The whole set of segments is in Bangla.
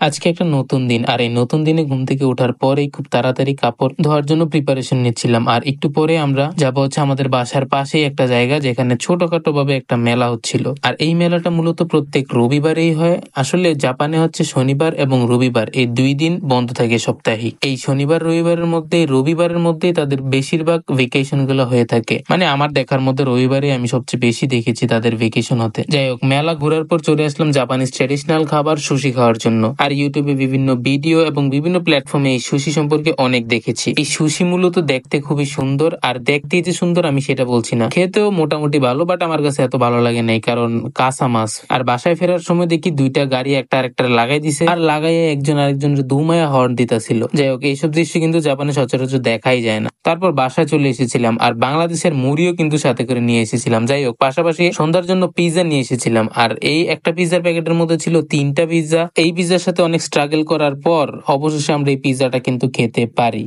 আজকে একটা নতুন দিন, আর এই নতুন দিনে ঘুম থেকে ওঠার পরেই খুব তাড়াতাড়ি কাপড় ধোয়ার জন্য প্রিপারেশন নিচ্ছিলাম। আর একটু পরে আমরা যাবো হচ্ছে আমাদের বাসার পাশেই একটা জায়গা, যেখানে ছোটখাটো ভাবে একটা মেলা হচ্ছিল। আর এই মেলাটা মূলত প্রত্যেক রবিবারেই হয়। আসলে জাপানে হচ্ছে শনিবার এবং রবিবার এই 2 দিন বন্ধ থাকে সাপ্তাহিক। এই শনিবার রবিবারের মধ্যে, রবিবারের মধ্যে তাদের বেশিরভাগ ভেকেশন গুলো হয়ে থাকে। মানে আমার দেখার মধ্যে রবিবারে আমি সবচেয়ে বেশি দেখেছি তাদের ভেকেশন হতে। যাই হোক, মেলা ঘোরার পর চলে আসলাম জাপানিজ ট্রেডিশনাল খাবার সুশি খাওয়ার জন্য। আর ইউটিউবে বিভিন্ন ভিডিও এবং বিভিন্ন প্ল্যাটফর্মে এই সুশি সম্পর্কে অনেক দেখেছি। এই সুশি মূলত দেখতে খুবই সুন্দর, আর দেখতে যে সুন্দর আমি সেটা বলছি না, খেতেও মোটামুটি ভালো, বাট আমার কাছে এত ভালো লাগে নাই, কারণ কাঁচা মাছ। আর বাসায় ফেরার সময় দেখি 2টা গাড়ি একটা আরেকটা লাগাই দিছে, আর লাগাইয়া একজন আরেকজনের ধুমায়া হর্ন দিতেছিল। যাই হোক, এইসব দৃশ্য কিন্তু জাপানে সচরাচর দেখাই যায় না। তারপর বাসায় চলে এসেছিলাম, আর বাংলাদেশের মুড়িও কিন্তু সাথে করে নিয়ে এসেছিলাম। যাই হোক, পাশাপাশি সন্ধ্যার জন্য পিৎজা নিয়ে এসেছিলাম, আর এই একটা পিৎজার প্যাকেটের মধ্যে ছিল 3টা পিৎজা। এই পিৎজার সাথে অনেক স্ট্রাগল করার পর অবশেষে আমরা এই পিৎজাটা কিন্তু খেতে পারি।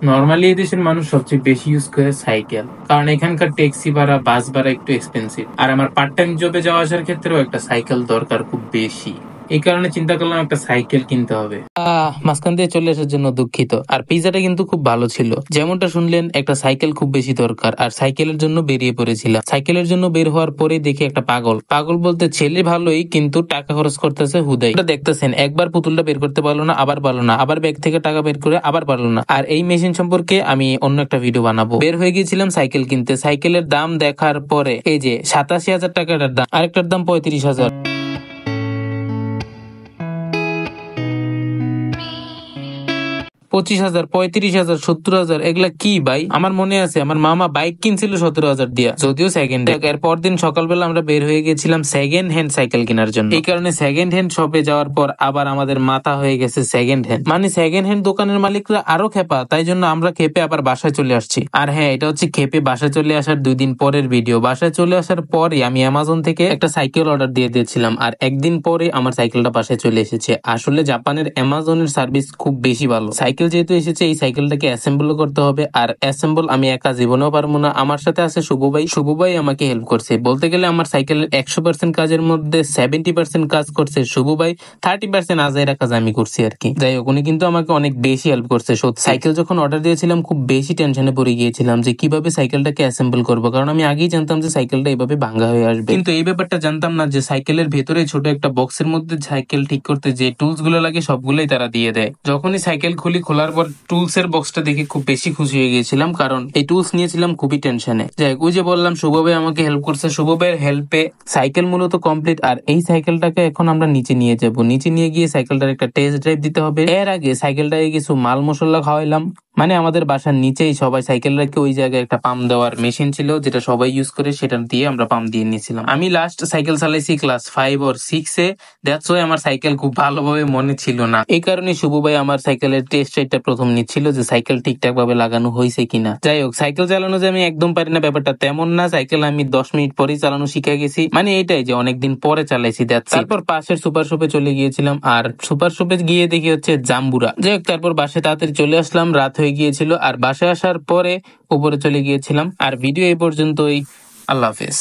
নর্মালি এই দেশের মানুষ সবচেয়ে বেশি ইউজ করে সাইকেল, কারণ এখানকার ট্যাক্সি ভাড়া, বাস ভাড়া একটু এক্সপেন্সিভ। আর আমার পার্ট টাইম জবে যাওয়া আসার ক্ষেত্রেও একটা সাইকেল দরকার খুব বেশি। এই কারণে চিন্তা করলাম একটা সাইকেল কিনতে হবে। মাঝখান দিয়ে চলে আসার জন্য দুঃখিত। আর পিৎজাটা কিন্তু খুব ভালো ছিল। যেমনটা শুনলেন, একটা সাইকেল খুব বেশি দরকার, আর সাইকেলের জন্য বেরিয়ে পড়েছিলাম। সাইকেলের জন্য বের হওয়ার পরে দেখি একটা পাগল পাগল বলতে ছেলে ভালোই, কিন্তু টাকা খরচ করতেছে হুদাই। দেখতেছেন, একবার পুতুলটা বের করতে পারলো না, আবার পারলো না, আবার ব্যাগ থেকে টাকা বের করে আবার পারলো না। আর এই মেশিন সম্পর্কে আমি অন্য একটা ভিডিও বানাবো। বের হয়ে গিয়েছিলাম সাইকেল কিনতে। সাইকেলের দাম দেখার পরে এই যে 87,000 টাকাটার দাম, আরেকটার দাম 35,000। 25,000, 35,000, 70,000, এগুলা কি ভাই? আমার মনে আছে আমার মামা বাইক কিনছিল 17,000 দিয়া, যদিও সেকেন্ড হ্যান্ড। এর পরদিন সকালবেলা আমরা বের হয়ে গেছিলাম সেকেন্ড হ্যান্ড সাইকেল কেনার জন্য। এই কারণে সেকেন্ড হ্যান্ড শপে যাওয়ার পর আবার আমাদের মাথা হয়ে গেছে সেকেন্ড হ্যান্ড। মানে সেকেন্ড হ্যান্ড দোকানের মালিকরা আরো খেপা, তাই জন্য আমরা খেপে আবার বাসায় চলে আসছি। আর হ্যাঁ, এটা হচ্ছে খেপে বাসায় চলে আসার 2 দিন পরের ভিডিও। বাসায় চলে আসার পরে আমি অ্যামাজন থেকে একটা সাইকেল অর্ডার দিয়ে দিয়েছিলাম, আর একদিন পরে আমার সাইকেলটা বাসায় চলে এসেছে। আসলে জাপানের অ্যামাজনের সার্ভিস খুব বেশি ভালো। সাইকেল যেহেতু এসেছে, এই সাইকেলটাকে অ্যাসেম্বল করতে হবে, আর অ্যাসেম্বল আমি একা জীবনেও পারবো না। আমার সাথে আছে শুভ ভাই। শুভ ভাই আমাকে হেল্প করছে। বলতে গেলে আমার সাইকেলের 100% কাজের মধ্যে 70% কাজ করছে শুভ ভাই, 30% আজাইরা কাজ আমি করছি আর কি। যাই হোক, উনি কিন্তু আমাকে অনেক বেশি হেল্প করছে। সাইকেল যখন অর্ডার দিয়েছিলাম, খুব বেশি টেনশনে পড়ে গিয়েছিলাম যে কিভাবে সাইকেলটাকে অ্যাসেম্বল করবো, কারণ আমি আগেই জানতাম যে সাইকেলটা এইভাবে ভাঙ্গা হয়ে আসবে, কিন্তু এই ব্যাপারটা জানতাম না যে সাইকেলের ভেতরে ছোট একটা বক্সের মধ্যে সাইকেল ঠিক করতে যে টুলস গুলো লাগে সবগুলোই তারা দিয়ে দেয়। যখনই সাইকেল খোলার পর টুলস এর বক্সটা দেখে খুব বেশি খুশি হয়ে গিয়েছিলাম, কারণ এই টুলস নিয়েছিলাম খুবই টেনশনে। যাই, ওই যে বললাম শুভ ভাই আমাকে হেল্প করছে। শুভ ভাইয়ের হেল্পে সাইকেল মূলত কমপ্লিট। আর এই সাইকেলটাকে এখন আমরা নিচে নিয়ে যাব। নিচে নিয়ে গিয়ে সাইকেলটার একটা টেস্ট ড্রাইভ দিতে হবে। এর আগে সাইকেলটাকে কিছু মাল মশলা খাওয়াইলাম। মানে আমাদের বাসার নিচেই সবাই সাইকেল রাখে, ওই জায়গায় একটা পাম্প দেওয়ার মেশিন ছিল যেটা সবাই ইউজ করে, সেটা দিয়ে আমরা পাম্প দিয়ে নিয়েছিলাম। আমি লাস্ট সাইকেল চালাইছি ক্লাস 5 or 6-এ। দ্যাটস ওয়াই আমার সাইকেল খুব ভালোভাবে মনে ছিল না। এই কারণে শুভ ভাই আমার সাইকেলের টেস্ট রাইডটা প্রথম নিচ্ছিল যে সাইকেল ঠিকঠাক ভাবে লাগানো হয়েছে কিনা। যাই হোক, সাইকেল চালানো যে আমি একদম পারি না ব্যাপারটা তেমন না। সাইকেল আমি 10 মিনিট পরেই চালানো শিখে গেছি। মানে এইটাই যে অনেকদিন পরে চালাইছি। তারপর পাশের সুপার শপে চলে গিয়েছিলাম, আর সুপার শপে গিয়ে দেখি হচ্ছে জাম্বুরা। যাই হোক, তারপর বাসায় তাড়াতাড়ি চলে আসলাম, রাত হয়ে গিয়েছিল। আর বাসায় আসার পরে উপরে চলে গিয়েছিলাম। আর ভিডিও এই পর্যন্তই। আল্লাহ হাফেজ।